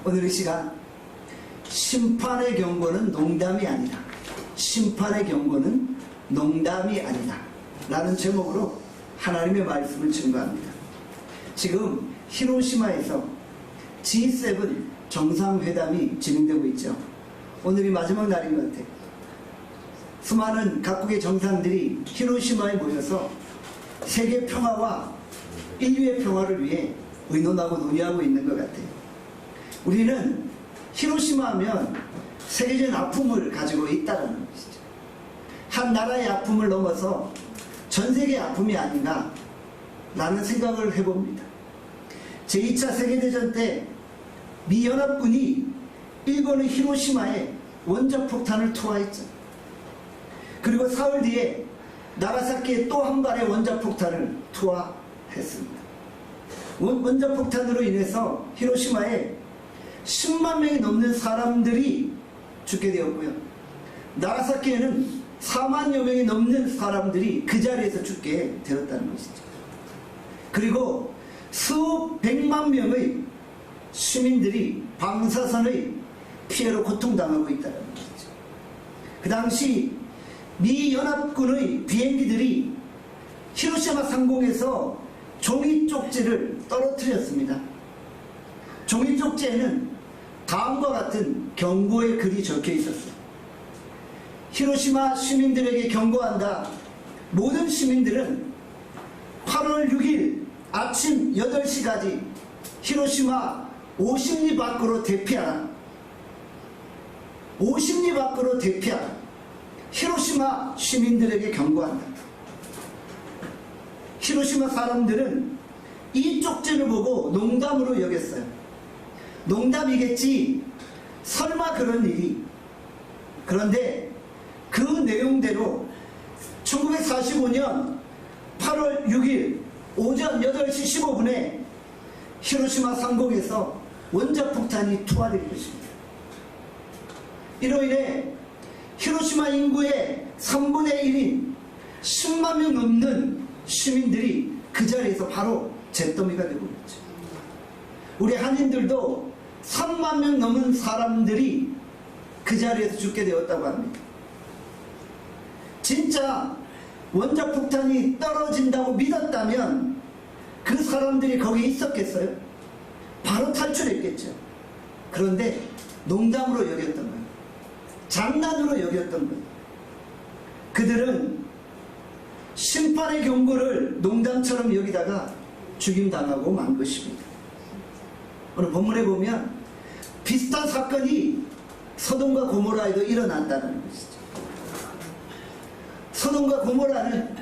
오늘 이 시간 심판의 경고는 농담이 아니다. 심판의 경고는 농담이 아니다 라는 제목으로 하나님의 말씀을 증거합니다. 지금 히로시마에서 G7 정상회담이 진행되고 있죠. 오늘이 마지막 날인 것 같아요. 수많은 각국의 정상들이 히로시마에 모여서 세계 평화와 인류의 평화를 위해 의논하고 논의하고 있는 것 같아요. 우리는 히로시마 하면 세계적인 아픔을 가지고 있다는 것이죠. 한 나라의 아픔을 넘어서 전 세계의 아픔이 아닌가 라는 생각을 해봅니다. 제2차 세계대전 때 미 연합군이 일본의 히로시마에 원자폭탄을 투하했죠. 그리고 사흘 뒤에 나가사키에 또 한 발의 원자폭탄을 투하했습니다. 원자폭탄으로 인해서 히로시마에 10만 명이 넘는 사람들이 죽게 되었고요. 나가사키에는 4만여 명이 넘는 사람들이 그 자리에서 죽게 되었다는 것이죠. 그리고 수백만 명의 시민들이 방사선의 피해로 고통당하고 있다는 것이죠. 그 당시 미 연합군의 비행기들이 히로시마 상공에서 종이 쪽지를 떨어뜨렸습니다. 종이 쪽지에는 다음과 같은 경고의 글이 적혀 있었어요. 히로시마 시민들에게 경고한다. 모든 시민들은 8월 6일 아침 8시까지 히로시마 50리 밖으로 대피하라. 50리 밖으로 대피하라. 히로시마 시민들에게 경고한다. 히로시마 사람들은 이 쪽지를 보고 농담으로 여겼어요. 농담이겠지. 설마 그런 일이. 그런데 그 내용대로 1945년 8월 6일 오전 8시 15분에 히로시마 상공에서 원자폭탄이 투하될 것입니다. 이로 인해 히로시마 인구의 3분의 1인 10만 명 넘는 시민들이 그 자리에서 바로 잿더미가 되고 있죠. 우리 한인들도 3만 명 넘은 사람들이 그 자리에서 죽게 되었다고 합니다. 진짜 원자폭탄이 떨어진다고 믿었다면 그 사람들이 거기 있었겠어요? 바로 탈출했겠죠. 그런데 농담으로 여겼던 거예요. 장난으로 여겼던 거예요. 그들은 심판의 경고를 농담처럼 여기다가 죽임당하고 만 것입니다. 오늘 본문에 보면 비슷한 사건이 소돔과 고모라에도 일어난다는 것이죠. 소돔과 고모라는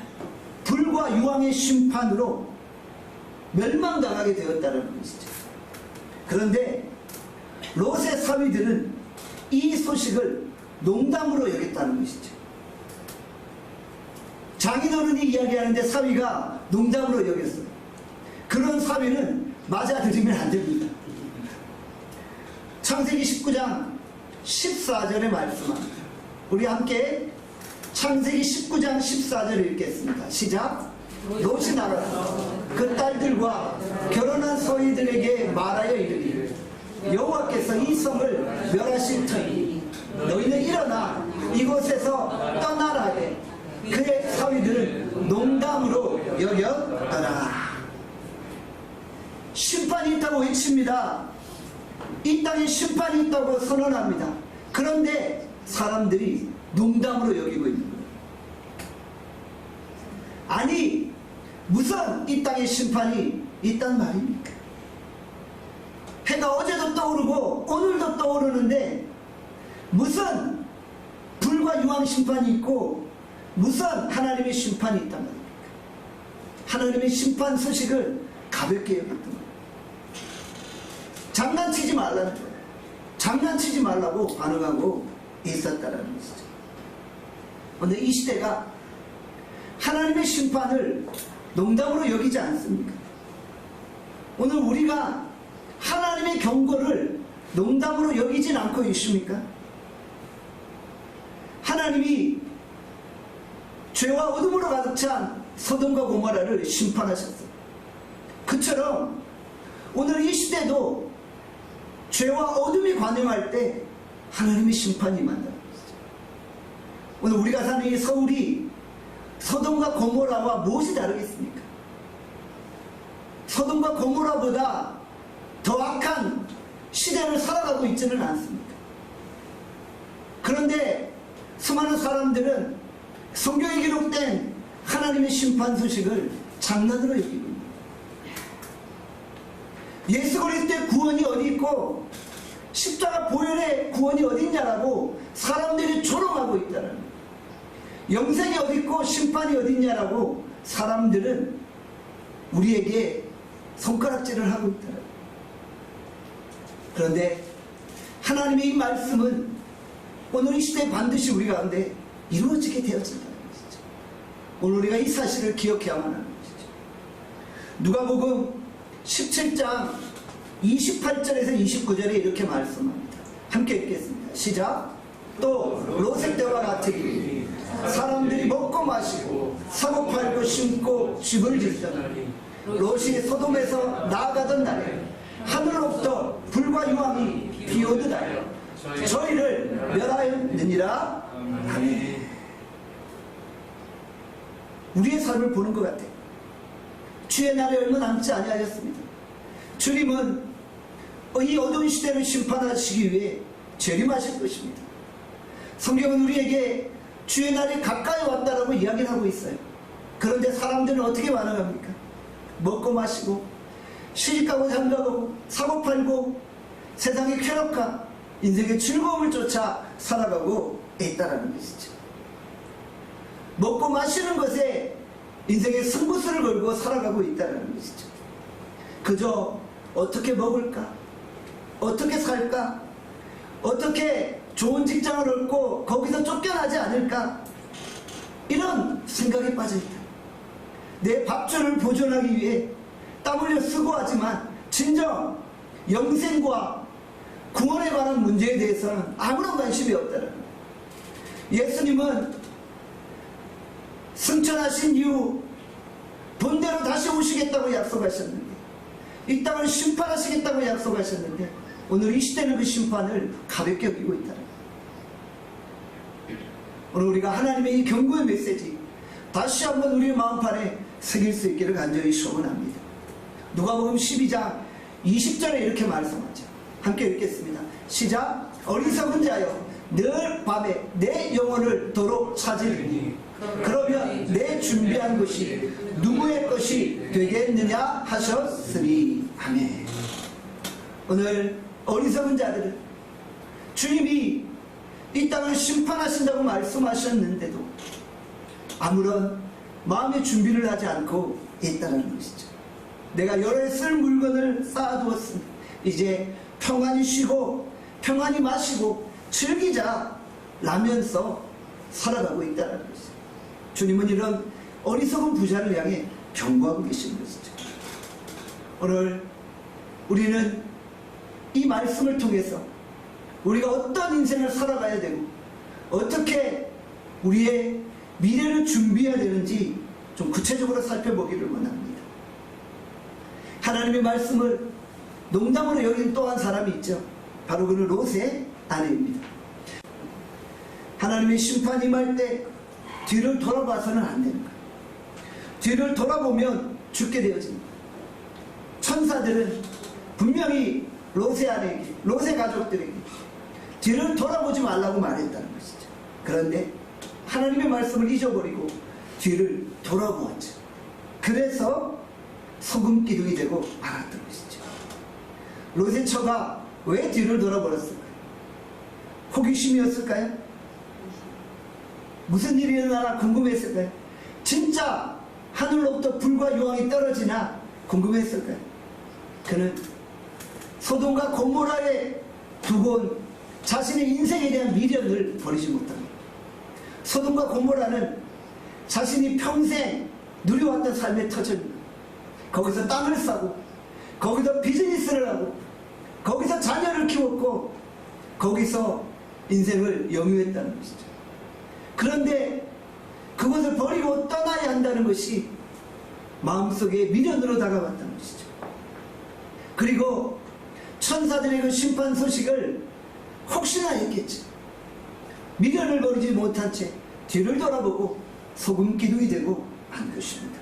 불과 유황의 심판으로 멸망당하게 되었다는 것이죠. 그런데 롯의 사위들은 이 소식을 농담으로 여겼다는 것이죠. 장인어른이 이야기하는데 사위가 농담으로 여겼어요. 그런 사위는 맞아들이면 안 됩니다. 창세기 19장 14절에 말씀합니다. 우리 함께 창세기 19장 14절을 읽겠습니다. 시작. 롯이 나가서 그 딸들과 결혼한 서희들에게 말하여 이르기를 여호와께서 이 성을 멸하실 터이니 너희는 일어나 이곳에서 떠나라 해. 그의 사위들은 농담으로 여겼더라. 심판이 있다고 외칩니다. 이 땅에 심판이 있다고 선언합니다. 그런데 사람들이 농담으로 여기고 있는 거예요. 아니 무슨 이 땅에 심판이 있단 말입니까? 해가 어제도 떠오르고 오늘도 떠오르는데 무슨 불과 유황 심판이 있고 무슨 하나님의 심판이 있단 말입니까? 하나님의 심판 소식을 가볍게 여겼던 거예요. 장난치지 말라는 거예요. 장난치지 말라고 반응하고 있었다는 것이죠. 그런데 이 시대가 하나님의 심판을 농담으로 여기지 않습니까? 오늘 우리가 하나님의 경고를 농담으로 여기진 않고 있습니까? 하나님이 죄와 어둠으로 가득 찬 소돔과 고모라를 심판하셨어요. 그처럼 오늘 이 시대도 죄와 어둠이 관영할 때 하나님의 심판이 임한다는 것이죠. 오늘 우리가 사는 이 서울이 소돔과 고모라와 무엇이 다르겠습니까? 소돔과 고모라보다 더 악한 시대를 살아가고 있지는 않습니까? 그런데 수많은 사람들은 성경에 기록된 하나님의 심판 소식을 장난으로 여기고 있습니다. 예수 그리스도의 구원이 어디 있고 십자가 보혈의 구원이 어디 있냐라고 사람들이 조롱하고 있다는 거예요. 영생이 어디 있고 심판이 어디 있냐라고 사람들은 우리에게 손가락질을 하고 있다는 거예요. 그런데 하나님의 이 말씀은 오늘 이 시대에 반드시 우리 가운데 이루어지게 되어진다는 것이죠. 오늘 우리가 이 사실을 기억해야만 하는 것이죠. 누가복음 17장 28절에서 29절에 이렇게 말씀합니다. 함께 읽겠습니다. 시작. 또 롯의 때와 같으니 사람들이 먹고 마시고 사고 팔고 심고 집을 짓던 롯이 소돔에서 나아가던 날에 하늘로부터 불과 유황이 비오듯 하여 저희를 멸하였느니라. 아멘. 우리의 삶을 보는 것 같아요. 주의 날이 얼마 남지 아니하였습니다. 주님은 이 어두운 시대를 심판하시기 위해 재림하실 것입니다. 성경은 우리에게 주의 날이 가까이 왔다라고 이야기를 하고 있어요. 그런데 사람들은 어떻게 반응합니까? 먹고 마시고 시집가고 장가가고 사고 팔고 세상의 쾌락과 인생의 즐거움을 쫓아 살아가고 있다는 것이죠. 먹고 마시는 것에 인생의 승부수를 걸고 살아가고 있다는 것이죠. 그저 어떻게 먹을까? 어떻게 살까? 어떻게 좋은 직장을 얻고 거기서 쫓겨나지 않을까? 이런 생각에 빠져있다. 내 밥줄을 보존하기 위해 땀 흘려 수고하지만 진정 영생과 구원에 관한 문제에 대해서는 아무런 관심이 없다는 거예요. 예수님은 승천하신 이후 본대로 다시 오시겠다고 약속하셨는데, 이 땅을 심판하시겠다고 약속하셨는데 오늘 이 시대는 그 심판을 가볍게 여기고 있다는 거예요. 오늘 우리가 하나님의 이 경고의 메시지 다시 한번 우리의 마음판에 새길 수 있기를 간절히 소원합니다. 누가복음 12장 20절에 이렇게 말씀하죠. 함께 읽겠습니다. 시작. 어리석은 자여 늘 밤에 내 영혼을 도로 찾으리니 그러면 내 준비한 것이 누구의 것이 되겠느냐 하셨으니. 아멘. 오늘 어리석은 자들은 주님이 이 땅을 심판하신다고 말씀하셨는데도 아무런 마음의 준비를 하지 않고 있다는 것이죠. 내가 열에 쓸 물건을 쌓아두었으니 이제 평안히 쉬고 평안히 마시고 즐기자 라면서 살아가고 있다는 것이죠. 주님은 이런 어리석은 부자를 향해 경고하고 계시는 것이죠. 오늘 우리는 이 말씀을 통해서 우리가 어떤 인생을 살아가야 되고 어떻게 우리의 미래를 준비해야 되는지 좀 구체적으로 살펴보기를 원합니다. 하나님의 말씀을 농담으로 여긴 또 한 사람이 있죠. 바로 그는 롯의 아내입니다. 하나님의 심판이 임할 때 뒤를 돌아봐서는 안 되는 거예요. 뒤를 돌아보면 죽게 되어집니다. 천사들은 분명히 롯의 아내에게, 롯의 가족들에게 뒤를 돌아보지 말라고 말했다는 것이죠. 그런데 하나님의 말씀을 잊어버리고 뒤를 돌아보았죠. 그래서 소금 기둥이 되고 말았던 것이죠. 롯의 처가 왜 뒤를 돌아버렸을까요? 호기심이었을까요? 무슨 일이 일어나나 궁금했을까요? 진짜 하늘로부터 불과 유황이 떨어지나 궁금했을까요? 그는 소돔과 고모라에 두고 온 자신의 인생에 대한 미련을 버리지 못합니다. 소돔과 고모라는 자신이 평생 누려왔던 삶의 터전입니다. 거기서 땅을 싸고 거기서 비즈니스를 하고 거기서 자녀를 키웠고 거기서 인생을 영유했다는 것이죠. 그런데 그것을 버리고 떠나야 한다는 것이 마음속에 미련으로 다가왔다는 것이죠. 그리고 천사들의 그 심판 소식을 혹시나 했겠지. 미련을 버리지 못한 채 뒤를 돌아보고 소금 기둥이 되고 만 것입니다.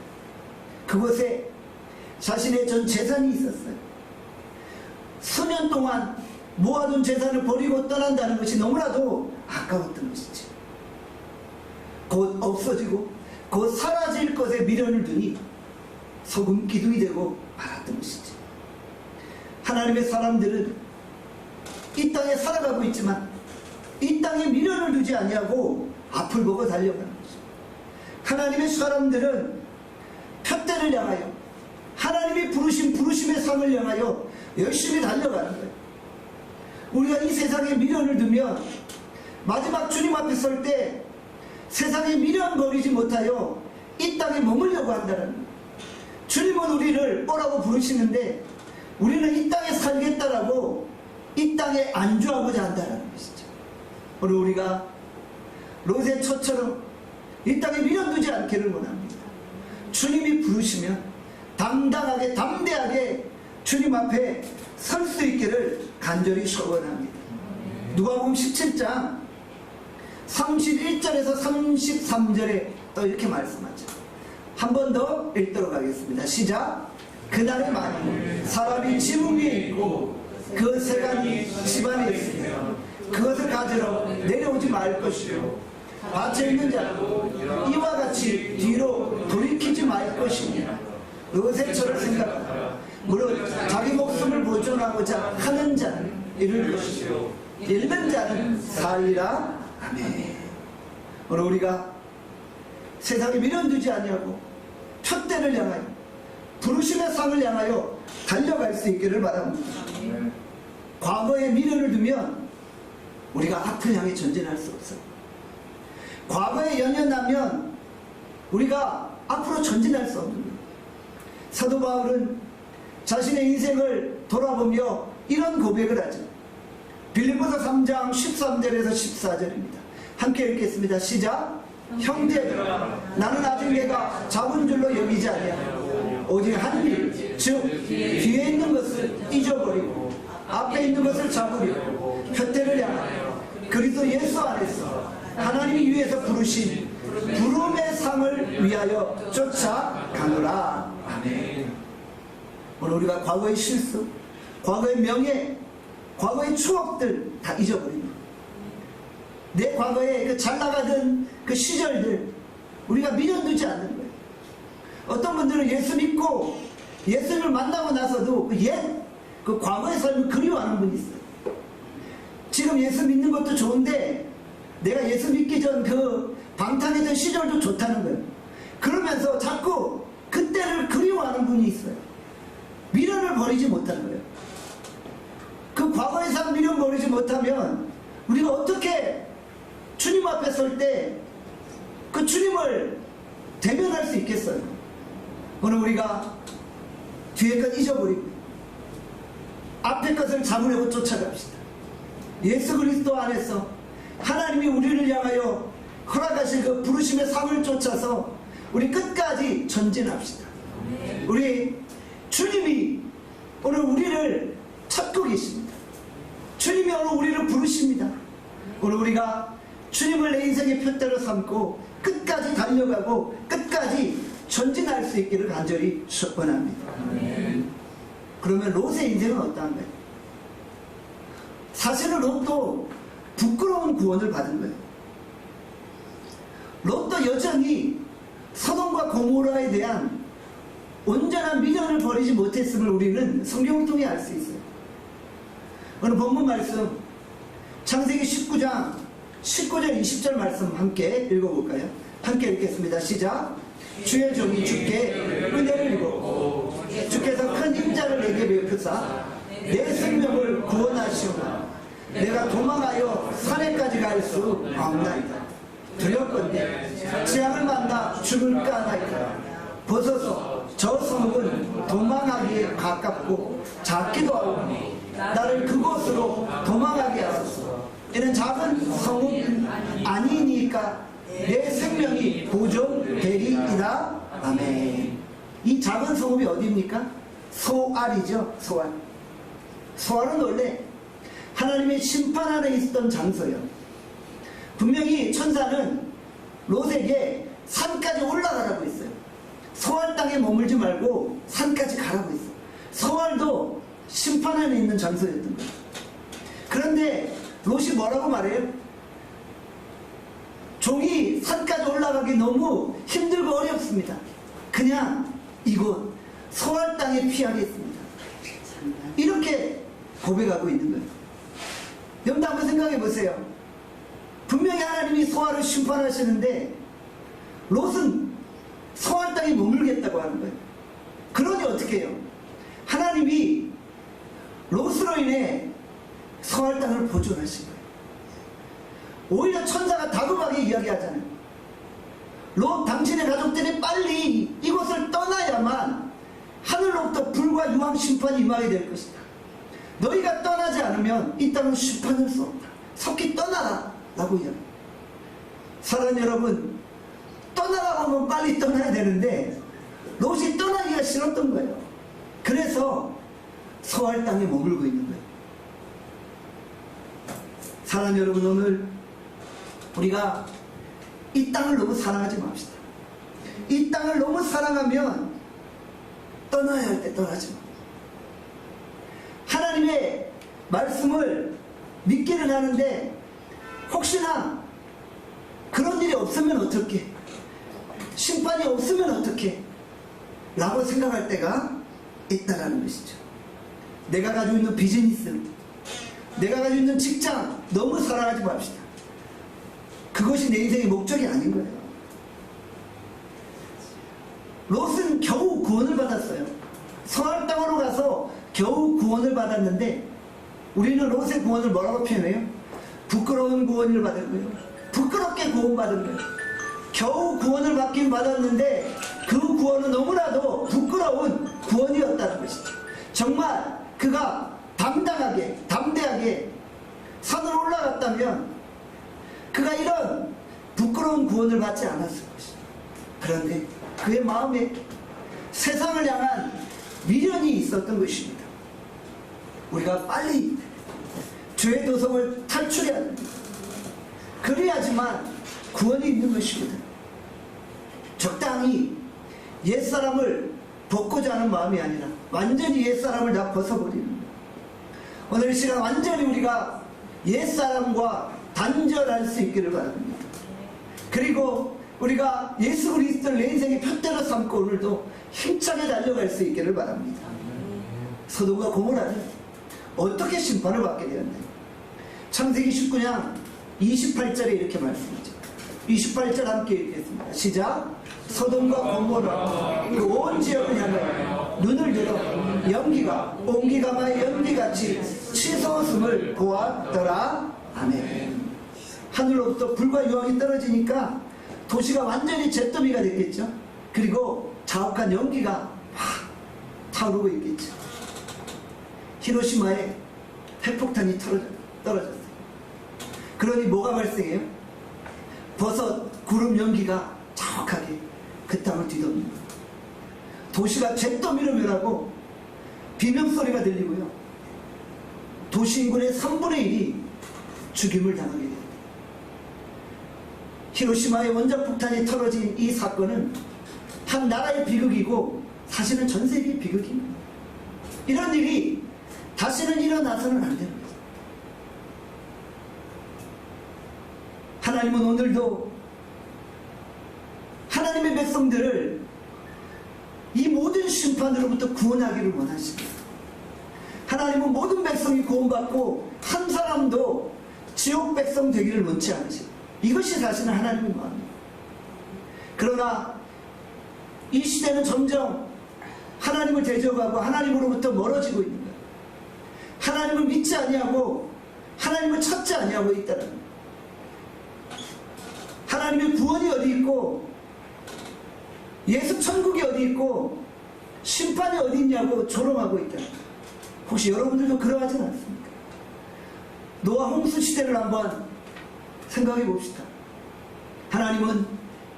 그곳에 자신의 전 재산이 있었어요. 수년 동안 모아둔 재산을 버리고 떠난다는 것이 너무나도 아까웠던 것이지. 곧 없어지고 곧 사라질 것에 미련을 두니 소금 기둥이 되고 말았던 것이지. 하나님의 사람들은 이 땅에 살아가고 있지만 이 땅에 미련을 두지 아니하고 앞을 보고 달려가는 것입니다. 하나님의 사람들은 표대를 향하여 하나님이 부르심의 삶을 향하여 열심히 달려가는 거예요. 우리가 이 세상에 미련을 두면 마지막 주님 앞에 설 때 세상에 미련 버리지 못하여 이 땅에 머물려고 한다는 거예요. 주님은 우리를 오라고 부르시는데 우리는 이 땅에 살겠다라고 이 땅에 안주하고자 한다는 것이죠. 오늘 우리가 롯의 처처럼 이 땅에 미련 두지 않기를 원합니다. 주님이 부르시면 당당하게 담대하게 주님 앞에 설 수 있기를 간절히 소원합니다. 누가복음 17장 31절에서 33절에 또 이렇게 말씀하죠. 한 번 더 읽도록 하겠습니다. 시작. 그날에 만일 사람이 지붕 위에 있고 그 세간이 집안에 있으면 그것을 가지러 내려오지 말 것이요 밭에 있는 자도 이와 같이 뒤로 돌이키지 말 것이니라. 롯의처를 생각하라. 물론 자기 목숨을 보존하고자 하는 자는 잃을 것이요 잃는 자는 살리라. 아멘. 오늘 우리가 세상에 미련 두지 아니하고 표대를 향하여 부르심의 상을 향하여 달려갈 수 있기를 바랍니다. 과거에 미련을 두면 우리가 앞을 향해 전진할 수 없어요. 과거에 연연하면 우리가 앞으로 전진할 수 없는 거예요. 사도 바울은 자신의 인생을 돌아보며 이런 고백을 하죠. 빌립보서 3장 13절에서 14절입니다. 함께 읽겠습니다. 시작. 형제들아, 나는 아직 내가 잡은 줄로 여기지 아니하고 오직 한 일, 즉 뒤에 있는 것을 잊어버리고 앞에 있는 것을 잡으려고 표대를 향하여 그리스도 예수 안에서 하나님이 위에서 부르신 부름의 상을 위하여 쫓아가노라. 아멘. 오늘 우리가 과거의 실수, 과거의 명예, 과거의 추억들 다 잊어버립니다. 내 과거에 그 잘 나가던 그 시절들 우리가 미련 두지 않는 거예요. 어떤 분들은 예수 믿고 예수님을 만나고 나서도 그 과거의 삶을 그리워하는 분이 있어요. 지금 예수 믿는 것도 좋은데 내가 예수 믿기 전 그 방탕했던 시절도 좋다는 거예요. 그러면서 자꾸 그때를 그리워하는 분이 있어요. 미련을 버리지 못하는 거예요. 그 과거의 삶 미련 버리지 못하면 우리가 어떻게 주님 앞에 설 때 그 주님을 대면할 수 있겠어요? 오늘 우리가 뒤에 것 잊어버리고 앞에 것을 잡으려고 쫓아갑시다. 예수 그리스도 안에서 하나님이 우리를 향하여 허락하신 그 부르심의 상을 쫓아서 우리 끝까지 전진합시다. 우리 주님이 오늘 우리를 찾고 계십니다. 주님이 오늘 우리를 부르십니다. 오늘 우리가 주님을 내 인생의 표대로 삼고 끝까지 달려가고 끝까지 전진할 수 있기를 간절히 소원합니다. 그러면 롯의 인생은 어떠한가요? 사실은 롯도 부끄러운 구원을 받은 거예요. 롯도 여전히 소돔과 고모라에 대한 온전한 미련을 버리지 못했음을 우리는 성경을 통해 알 수 있어요. 오늘 본문 말씀 창세기 19장 19절 20절 말씀 함께 읽어볼까요? 함께 읽겠습니다. 시작. 주의 종이 주께 은혜를 입었고 주께서 큰 임자를 내게 베푸사 내 생명을 구원하시오나 내가 도망하여 산에까지 갈 수 없나이다. 두렵건대 재앙을 만나 죽을까 하나이다. 벗어서 저 성읍은 도망하기에 가깝고 작기도 하오니 나를 그곳으로 도망하게 하소서. 이는 작은 성읍 아니니까 내 생명이 보존되리이다. 아멘. 이 작은 성읍이 어디입니까? 소알이죠. 소알. 소알은 원래 하나님의 심판 안에 있었던 장소예요. 분명히 천사는 롯에게 산까지 올라가라고 했어요. 소알 땅에 머물지 말고 산까지 가라고 했어요. 소알도 심판 안에 있는 장소였던 거예요. 그런데 롯이 뭐라고 말해요? 종이 산까지 올라가기 너무 힘들고 어렵습니다. 그냥 이곳 소알 땅에 피하겠습니다. 이렇게 고백하고 있는 거예요. 여러분 한번 생각해 보세요. 분명히 하나님이 소알을 심판하시는데 롯은 소알 땅에 머물겠다고 하는 거예요. 그러니 어떻게 해요? 하나님이 롯으로 인해 소알 땅을 보존하신 거예요. 오히려 천사가 다급하게 이야기하잖아요. 롯, 당신의 가족들이 빨리 이곳을 떠나야만 하늘로부터 불과 유황 심판이 임하게 될 것이다. 너희가 떠나지 않으면 이 땅은 심판할 수 없다. 속히 떠나라 라고 이야기합니다. 사랑하는 여러분, 떠나라고 하면 빨리 떠나야 되는데 롯이 떠나기가 싫었던 거예요. 그래서 소알 땅에 머물고 있는 거예요. 사랑하는 여러분, 오늘 우리가 이 땅을 너무 사랑하지 맙시다. 이 땅을 너무 사랑하면 떠나야 할 때 떠나지 마. 하나님의 말씀을 믿기는 하는데 혹시나 그런 일이 없으면 어떡해? 심판이 없으면 어떡해? 라고 생각할 때가 있다라는 것이죠. 내가 가지고 있는 비즈니스, 내가 가지고 있는 직장 너무 사랑하지 맙시다. 그것이 내 인생의 목적이 아닌 거예요. 롯은 겨우 구원을 받았어요. 소알 땅으로 가서 겨우 구원을 받았는데 우리는 롯의 구원을 뭐라고 표현해요? 부끄러운 구원을 받은 거예요. 부끄럽게 구원받은 거예요. 겨우 구원을 받긴 받았는데 그 구원은 너무나도 부끄러운 구원이었다는 것이죠. 정말 그가 담대하게 산으로 올라갔다면 그가 이런 부끄러운 구원을 받지 않았을 것이죠. 그런데 그의 마음에 세상을 향한 미련이 있었던 것입니다. 우리가 빨리 죄의 도성을 탈출해야 합니다. 그래야지만 구원이 있는 것입니다. 적당히 옛사람을 벗고자 하는 마음이 아니라 완전히 옛사람을 다 벗어버리는 거예요. 오늘 이 시간 완전히 우리가 옛사람과 단절할 수 있기를 바랍니다. 그리고 우리가 예수 그리스도를 내 인생의 표대로 삼고 오늘도 힘차게 달려갈 수 있기를 바랍니다. 소돔과 고모라는 어떻게 심판을 받게 되었나요? 창세기 19장 28절에 이렇게 말씀하죠. 28절 함께 읽겠습니다. 시작. 소돔과 고모라 그 온 지역을 향하여 눈을 들어 연기가 옹기가마의 연기같이 치솟음을 보았더라. 아멘. 하늘로부터 불과 유황이 떨어지니까 도시가 완전히 잿더미가 됐겠죠. 그리고 자욱한 연기가 막 타오르고 있겠죠. 히로시마에 핵폭탄이 떨어졌어요. 그러니 뭐가 발생해요? 버섯, 구름 연기가 자욱하게 그 땅을 뒤덮는 거예요. 도시가 잿더미로 변하고 비명소리가 들리고요. 도시 인구의 3분의 1이 죽임을 당하게 됩니다. 히로시마의 원자폭탄이 떨어진 이 사건은 한 나라의 비극이고 사실은 전 세계의 비극입니다. 이런 일이 다시는 일어나서는 안 되는 거죠. 하나님은 오늘도 하나님의 백성들을 이 모든 심판으로부터 구원하기를 원하십니다. 하나님은 모든 백성이 구원받고 한 사람도 지옥 백성 되기를 원치 않으십니다. 이것이 사실은 하나님의 마음입니다. 그러나 이 시대는 점점 하나님을 대적하고 하나님으로부터 멀어지고 있는 거예요. 하나님을 믿지 아니하고 하나님을 찾지 아니하고 있다는 거예요. 하나님의 구원이 어디 있고 예수 천국이 어디 있고 심판이 어디 있냐고 조롱하고 있다는 거예요. 혹시 여러분들도 그러하진 않습니까? 노아 홍수 시대를 한번 생각해 봅시다. 하나님은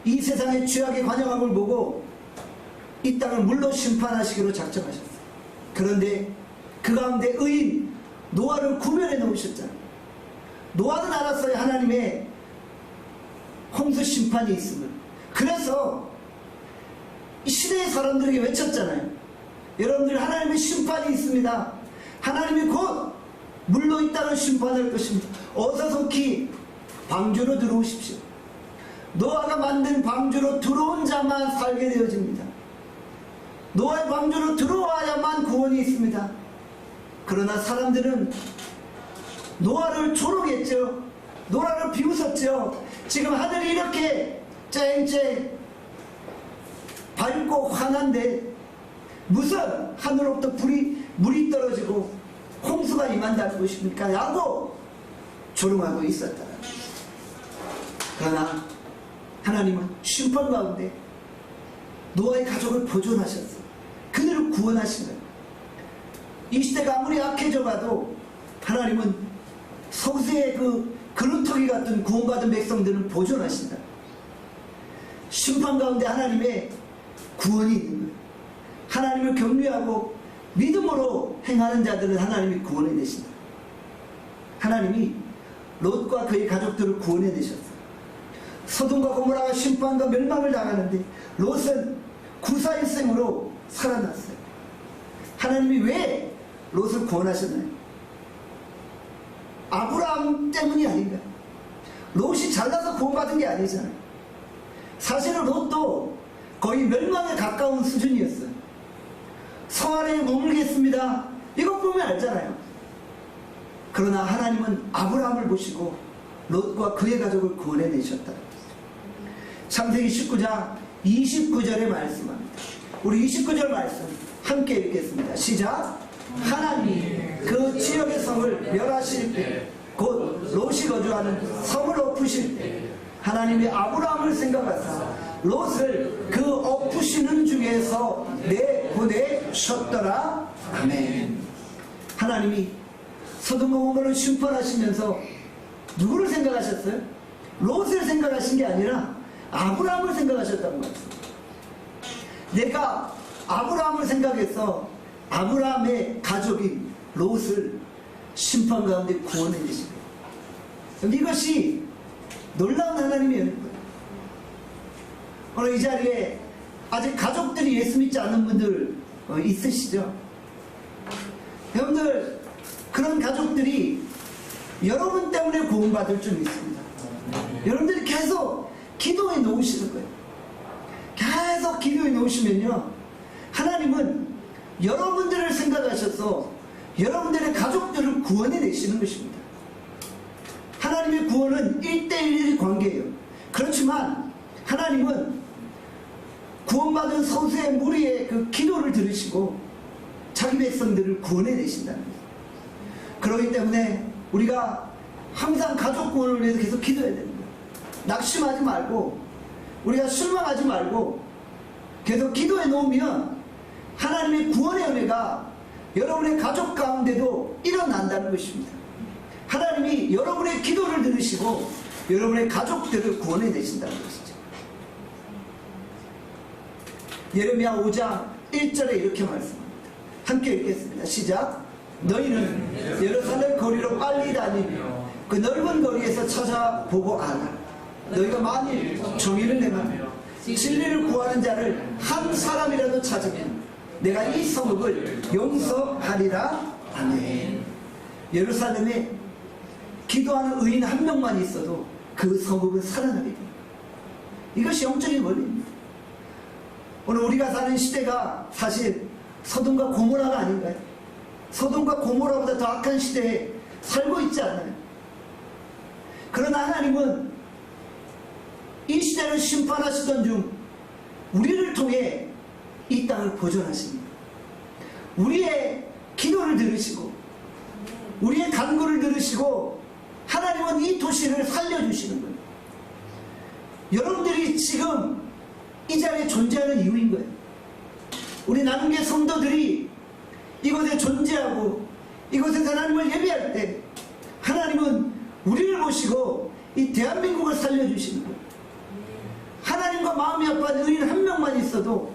이 세상의 죄악의 관영함을 보고 이 땅을 물로 심판하시기로 작정하셨어요. 그런데 그 가운데 의인 노아를 구별해 놓으셨잖아요. 노아는 알았어요. 하나님의 홍수 심판이 있음을. 그래서 이 시대의 사람들에게 외쳤잖아요. 여러분들, 하나님의 심판이 있습니다. 하나님이 곧 물로 이 땅을 심판할 것입니다. 어서 속히 방주로 들어오십시오. 노아가 만든 방주로 들어온 자만 살게 되어집니다. 노아의 방주로 들어와야만 구원이 있습니다. 그러나 사람들은 노아를 조롱했죠. 노아를 비웃었죠. 지금 하늘이 이렇게 쨍쨍 밝고 환한데 무슨 하늘로부터 물이 떨어지고 홍수가 임한다는 것입니까? 라고 조롱하고 있었다. 그러나 하나님은 심판 가운데 노아의 가족을 보존하셨어요. 그들을 구원하신 거예요. 이 시대가 아무리 악해져 가도 하나님은 서구세의 그 그루터기 같은 구원받은 백성들을 보존하신다. 심판 가운데 하나님의 구원이 있는 거예요. 하나님을 경외하고 믿음으로 행하는 자들은 하나님이 구원해 내신다. 하나님이 롯과 그의 가족들을 구원해 내셨어요. 소돔과 고모라가 심판과 멸망을 당하는데 롯은 구사일생으로 살아났어요. 하나님이 왜 롯을 구원하셨나요? 아브라함 때문이 아닌가요? 롯이 잘나서 구원받은 게 아니잖아요. 사실은 롯도 거의 멸망에 가까운 수준이었어요. 성 안에 머물겠습니다. 이것 보면 알잖아요. 그러나 하나님은 아브라함을 보시고 롯과 그의 가족을 구원해 내셨다. 창세기 19장 29절에 말씀합니다. 우리 29절 말씀 함께 읽겠습니다. 시작. 하나님이 그 지역의 성을 멸하실 때, 곧 롯이 거주하는 성을 엎으실 때 하나님이 아브라함을 생각하사 롯을 그 엎으시는 중에서 내보내셨더라. 아멘. 하나님이 소돔과 고모라를 심판하시면서 누구를 생각하셨어요? 롯을 생각하신 게 아니라 아브라함을 생각하셨다는 거예요. 내가 아브라함을 생각해서 아브라함의 가족인 롯을 심판 가운데 구원해 주신 거예요. 이것이 놀라운 하나님의 은혜입니다. 오늘 이 자리에 아직 가족들이 예수 믿지 않는 분들 있으시죠? 여러분들, 그런 가족들이 여러분 때문에 구원받을 줄 믿습니다. 여러분들이 계속 기도해 놓으시는 거예요. 계속 기도해 놓으시면요, 하나님은 여러분들을 생각하셔서 여러분들의 가족들을 구원해 내시는 것입니다. 하나님의 구원은 1:1 관계예요. 그렇지만 하나님은 구원받은 성수의 무리의 그 기도를 들으시고 자기 백성들을 구원해 내신다는 거예요. 그렇기 때문에 우리가 항상 가족 구원을 위해서 계속 기도해야 됩니다. 낙심하지 말고, 우리가 실망하지 말고 계속 기도해 놓으면 하나님의 구원의 은혜가 여러분의 가족 가운데도 일어난다는 것입니다. 하나님이 여러분의 기도를 들으시고 여러분의 가족들을 구원해 내신다는 것이죠. 예레미야 5장 1절에 이렇게 말씀합니다. 함께 읽겠습니다. 시작. 너희는 예루살렘 거리로 빨리 다니며 그 넓은 거리에서 찾아보고 아라. 너희가 만일 정의를 행하며 진리를 구하는 자를 한 사람이라도 찾으면 내가 이 성읍을 용서하리라. 아멘. 예루살렘에 기도하는 의인 한 명만 있어도 그 성읍은 살아나게 됩니다. 이것이 영적인 원리입니다. 오늘 우리가 사는 시대가 사실 소돔과 고모라가 아닌가요? 소돔과 고모라보다 더 악한 시대에 살고 있지 않나요? 그러나 하나님은 이 시대를 심판하시던 중 우리를 통해 이 땅을 보존하십니다. 우리의 기도를 들으시고 우리의 간구를 들으시고 하나님은 이 도시를 살려주시는 거예요. 여러분들이 지금 이 자리에 존재하는 이유인 거예요. 우리 나눔계 성도들이 이곳에 존재하고 이곳에서 하나님을 예배할 때 하나님은 우리를 보시고 이 대한민국을 살려주시는 거예요. 하나님과 마음이 아파하는 의인 한 명만 있어도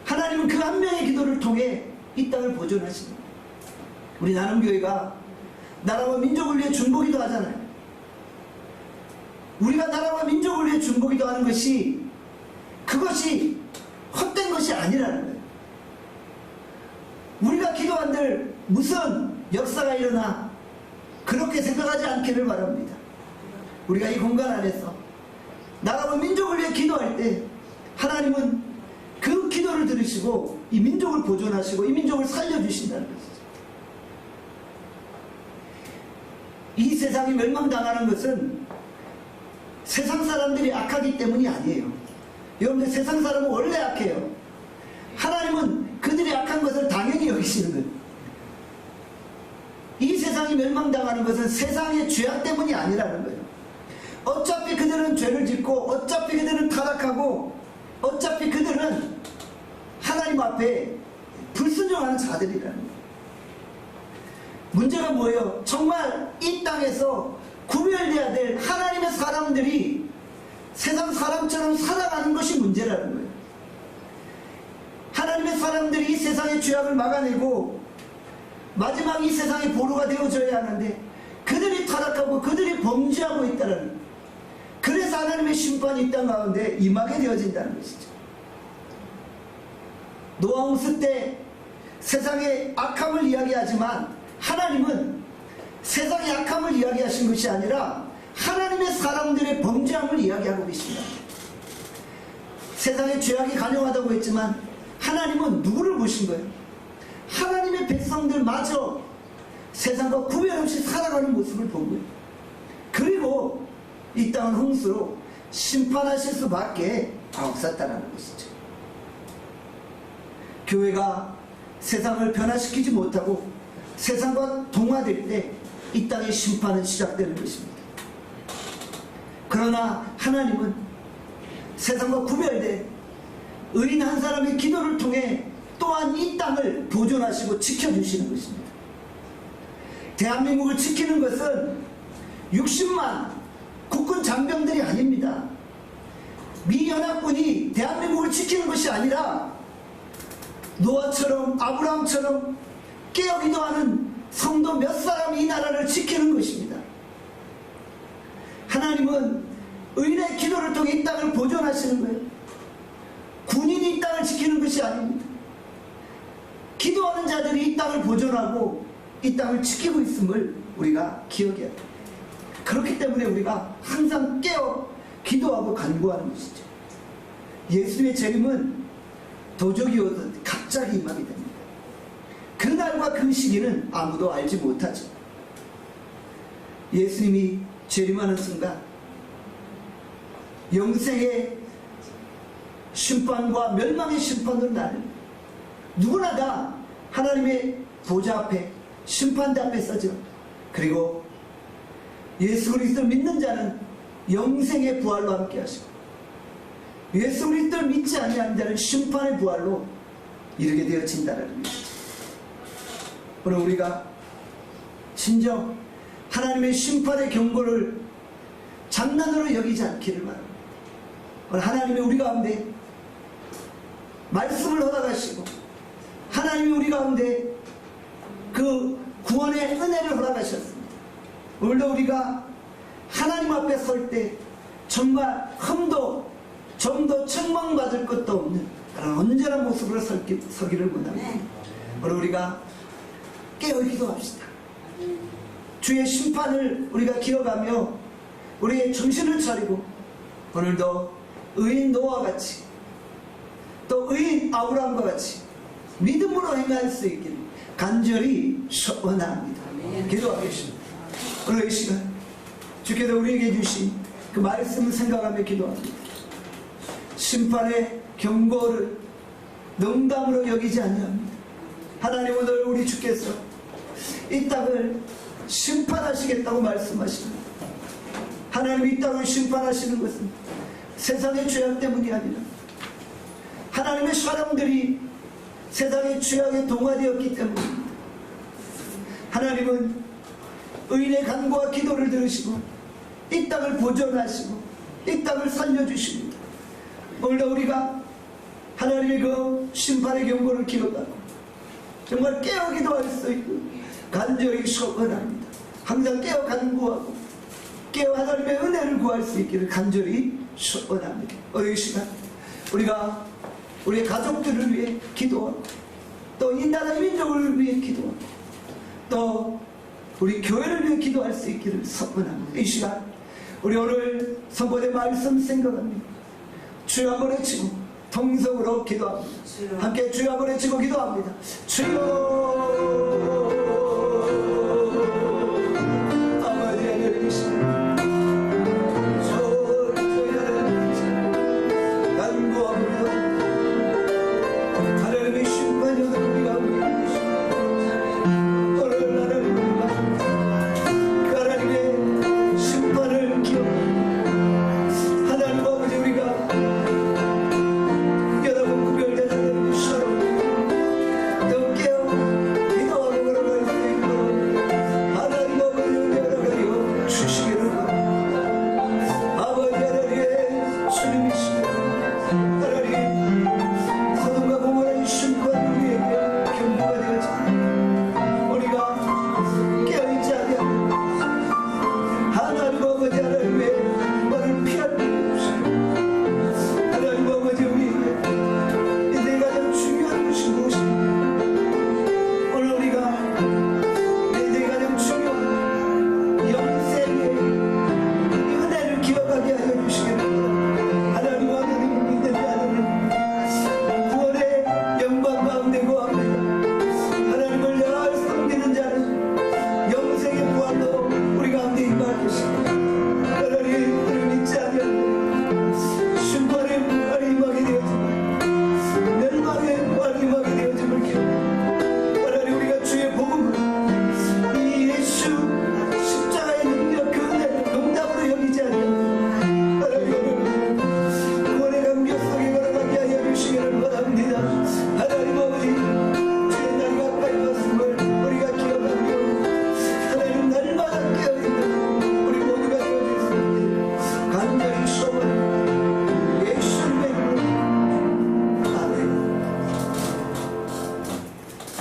하나님은 그 한 명의 기도를 통해 이 땅을 보존하시는 거예요. 우리 나눔교회가 나라와 민족을 위해 중보기도 하잖아요. 우리가 나라와 민족을 위해 중보기도 하는 것이 그것이 헛된 것이 아니라는 거예요. 우리가 기도한들 무슨 역사가 일어나 그렇게 생각하지 않기를 바랍니다. 우리가 이 공간 안에서 나라와 민족을 위해 기도할 때 하나님은 그 기도를 들으시고 이 민족을 보존하시고 이 민족을 살려주신다는 것이죠. 이 세상이 멸망당하는 것은 세상 사람들이 악하기 때문이 아니에요. 여러분들, 세상 사람은 원래 악해요. 하나님은 그들이 악한 것을 당연히 여기시는 거예요. 이 세상이 멸망당하는 것은 세상의 죄악 때문이 아니라는 거예요. 어차피 그들은 죄를 짓고 어차피 그들은 타락하고 어차피 그들은 하나님 앞에 불순종하는 자들이라는 거예요. 문제가 뭐예요? 정말 이 땅에서 구별돼야 될 하나님의 사람들이 세상 사람처럼 살아가는 것이 문제라는 거예요. 하나님의 사람들이 이 세상의 죄악을 막아내고 마지막 이 세상의 보루가 되어져야 하는데 그들이 타락하고 그들이 범죄하고 있다는 거예요. 그래서 하나님의 심판이 이 땅 가운데 임하게 되어진다는 것이죠. 노아 홍수 때 세상의 악함을 이야기하지만 하나님은 세상의 악함을 이야기하신 것이 아니라 하나님의 사람들의 범죄함을 이야기하고 계십니다. 세상의 죄악이 간영하다고 했지만 하나님은 누구를 보신 거예요? 하나님의 백성들마저 세상과 구별 없이 살아가는 모습을 본 거예요. 그리고 이 땅을 홍수로 심판하실 수밖에 없었다는 것이죠. 교회가 세상을 변화시키지 못하고 세상과 동화될 때 이 땅의 심판은 시작되는 것입니다. 그러나 하나님은 세상과 구별된 의인 한 사람의 기도를 통해 또한 이 땅을 보존하시고 지켜주시는 것입니다. 대한민국을 지키는 것은 60만 국군 장병들이 아닙니다. 미 연합군이 대한민국을 지키는 것이 아니라 노아처럼 아브라함처럼 깨어 기도하는 성도 몇 사람이 이 나라를 지키는 것입니다. 하나님은 의인의 기도를 통해 이 땅을 보존하시는 거예요. 군인이 이 땅을 지키는 것이 아닙니다. 기도하는 자들이 이 땅을 보존하고 이 땅을 지키고 있음을 우리가 기억해야 합니다. 그렇기 때문에 우리가 항상 깨어 기도하고 간구하는 것이죠. 예수의 재림은 도적이 오듯 갑자기 임하게 됩니다. 그날과 그 시기는 아무도 알지 못하죠. 예수님이 재림하는 순간 영생의 심판과 멸망의 심판으로 나는 누구나 다 하나님의 보좌 앞에 심판대 앞에 서죠. 그리고 예수 그리스도를 믿는 자는 영생의 부활로 함께 하시고 예수 그리스도를 믿지 아니하는 자는 심판의 부활로 이르게 되어진다는 것이죠. 오늘 우리가 진정 하나님의 심판의 경고를 장난으로 여기지 않기를 바랍니다. 오늘 하나님이 우리 가운데 말씀을 허락하시고 하나님이 우리 가운데 그 구원의 은혜를 허락하셨습니다. 오늘도 우리가 하나님 앞에 설 때 정말 흠도 점도 책망받을 것도 없는 그런 온전한 모습으로 서기를 원합니다. 오늘 우리가 깨어 기도합시다. 주의 심판을 우리가 기억하며 우리의 정신을 차리고 오늘도 의인 노아와 같이 또 의인 아브라함과 같이 믿음으로 행할 수 있기를 간절히 소원합니다. 기도하겠습니다. 오늘 이 시간 주께서 우리에게 주신 그 말씀을 생각하며 기도합니다. 심판의 경고를 농담으로 여기지 아니합니다. 하나님, 오늘 우리 주께서 이 땅을 심판하시겠다고 말씀하십니다. 하나님, 이 땅을 심판하시는 것은 세상의 죄악 때문이 아니라 하나님의 사람들이 세상의 죄악에 동화되었기 때문입니다. 하나님은 의인의 간구와 기도를 들으시고 이 땅을 보존하시고 이 땅을 살려주십니다. 오늘도 우리가 하나님의 그 심판의 경고를 기억하고 정말 깨어 기도할 수 있고 간절히 소원합니다. 항상 깨어 간구하고 깨어 하나님의 은혜를 구할 수 있기를 간절히 소원합니다. 오늘 이 시간 우리가 우리 가족들을 위해 기도하고 또 이 나라 민족을 위해 기도하고 또 우리 교회를 위해 기도할 수 있기를 소원합니다. 이 시간 우리 오늘 선포된 말씀 생각합니다. 주여 한번 외치고 통성으로 기도합니다. 함께 주여 한번 외치고 기도합니다. 주여 아버지 하나님이시여 저희 하나님이시여 간구합니다. 하나님의 심판이 우리가 오늘 하나님과 하나님의 심판을 기억합니다. 하나님 아버지 우리가 여러분 구별된 하나님의 시험 또 깨어 기도하고 걸어갈 수 있도록 하나님 아버지 은혜를 주시기를 바랍니다. 아버지 하나님의 주님이시여 하나님 소돔과 고모라의 심판 우리에게 경고가 되어지고 우리가 깨어있지 않으면 하나님 아버지 하나님의 말을 피할 수 없습니다. 하나님 아버지 우리에게 이제 가장 중요한 것이 무엇입니까? 오늘 우리가 이제 가장 중요한 영생의 은혜를 기억하게 하여 주시기를 바랍니다. 하나님 아버지를 믿는 자는 구원의 영광 가운데 거합니다. 하나님을 잘 섬기는 자는 영생의 부활로 우리 가운데 임할 것입니다. 하나님 그를 믿지 않으면 심판의 부활이 임하게 되어지고 멸망의 부활이 임하게 되어짐을 기억합니다. 하나님 우리가 주의 복음을 이 예수 십자가의 능력 그 은혜를 농담으로 여기지 않으면 하나님 오늘 구원의 감격 속에 걸어가게 하여 주시기를 바랍니다. 하나님 아버지 주의 날이 가까이 왔음을 우리가 기억하며 하나님 날마다 깨어있는 우리 모두가 되어질 수 있기를 간절히 소원합니다. 예수님의 이름으로 아멘.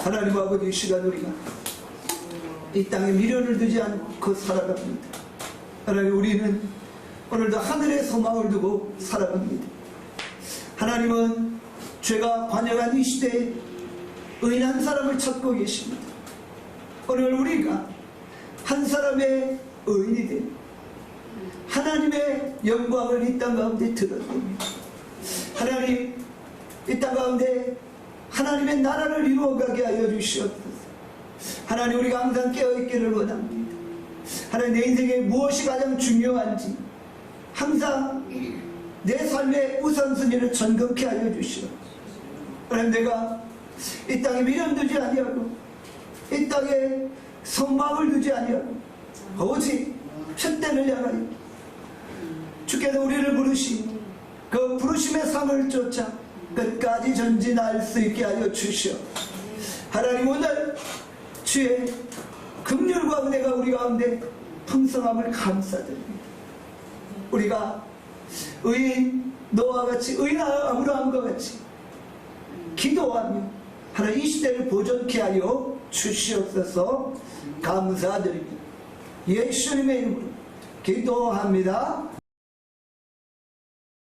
하나님 아버지 이 시간 우리가 이 땅에 미련을 두지 않고 살아갑니다. 하나님 우리는 오늘도 하늘의 소망을 두고 살아갑니다. 하나님은 죄가 관영한 이 시대에 의인한 사람을 찾고 계십니다. 오늘 우리가 한 사람의 의인이 되고 하나님의 영광을 이 땅 가운데 드러냅니다. 하나님 이 땅 가운데 하나님의 나라를 이루어가게 하여 주시옵소서. 하나님 우리가 항상 깨어있기를 원합니다. 하나님 내 인생에 무엇이 가장 중요한지 항상 내 삶의 우선순위를 점검케 하여 주시옵소서. 하나님 내가 이 땅에 미련 두지 아니하고 이 땅에 성망을 두지 아니하고 오직 첫대를 향하여 주께서 우리를 부르신 그 부르심의 삶을 쫓아 끝까지 전진할 수 있게 하여 주시오. 하나님 오늘 주의 긍휼과 은혜가 우리 가운데 풍성함을 감사드립니다. 우리가 의인 노아와 같이 의인 아브라함과 같이 기도하며 하나님 이 시대를 보존케 하여 주시옵소서. 감사드립니다. 예수님의 이름으로 기도합니다.